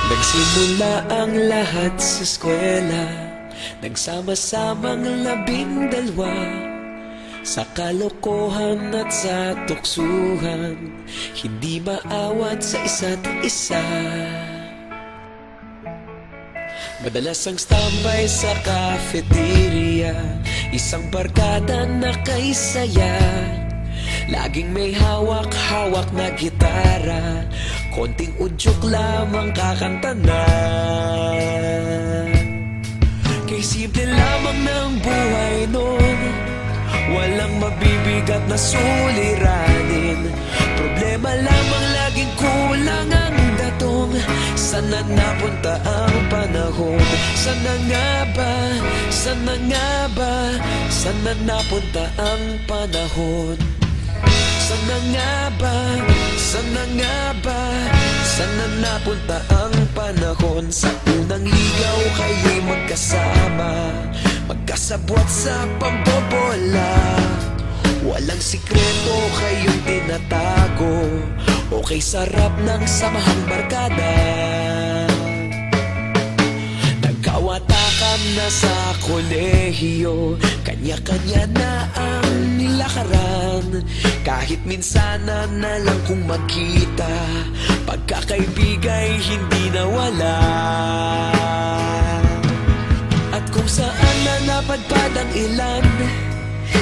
Nagsimula ang lahat sa eskwela, nagsama-samang 12 sa kalokohan at sa tuksuhan, hindi maawat sa isa't isa. Madalas ang standby sa cafeteria, isang barkada na kay saya. Laging may hawak-hawak na gitara, konting udyok lamang kakanta na. Kay simple lamang ng buhay nun, walang mabibigat na suliranin. Problema lamang laging kulang ang datong. Sana napunta ang panahon? Sana nga ba? Sana nga ba? Sana napunta ang panahon? Sana nga ba? Sana nga ba? Sana napunta ang panahon? Sa unang ligaw kayo'y magkasama, magkasabwat sa pambobola. Walang sikreto kayong tinatago, okay sarap ng samahang barkada. Nagkawatakan na sa kolehiyo, kanya-kanya na ang nilakaran. Kahit minsan na lang kung magkita, pagkakaibigay hindi nawala. At kung saan na napadpad ang ilan,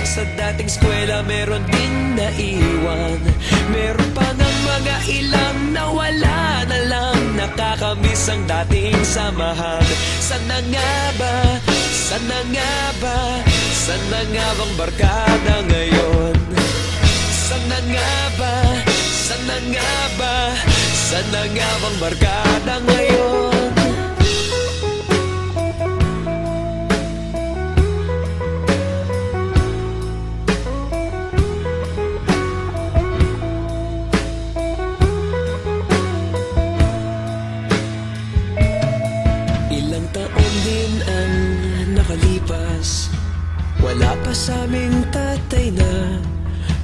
sa dating eskwela meron din naiwan. Meron pa ng mga ilang nawala na lang, nakakamiss ang dating samahan. Sana nga ba? Sana nga ba? Sana nga bang barkada ngayon? Sana nga ba? Sana nga ba? Sana nga bang barkada ngayon? Ilang taon din ang nakalipas, wala pa sa aming tatay na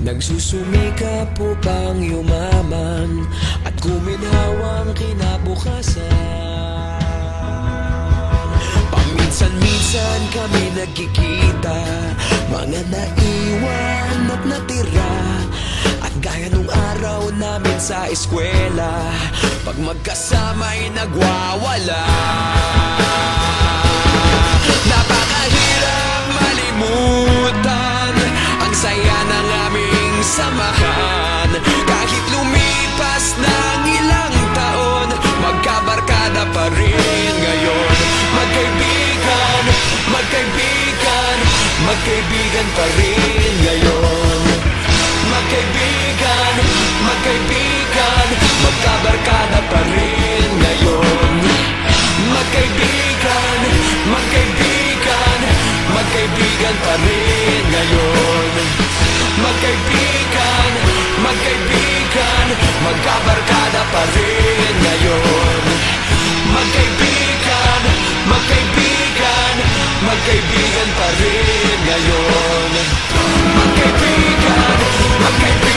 nagsusumikap upang yumaman at kuminhawang kinabukasan. Paminsan-minsan kami nagkikita, mga naiwan at natira. At gaya nung araw namin sa eskwela, pag magkasama'y nagwawala. Napakahirap malimutan ang saya ng aming samahan. Kahit lumipas ng ilang taon, magkabarkada pa rin ngayon. Magkaibigan, magkaibigan, magkaibigan pa rin ngayon. Magkaibigan, magkaibigan, magkabarkada pa rin ngayon. Magkaibigan, magkaibigan, magkaibigan pa rin ngayon. Magkaibigan, magkaibigan, magkabarkada pa rin ngayon. Magkaibigan, magkaibigan, magkaibigan pa rin ngayon. Magkaibigan, magkaibigan.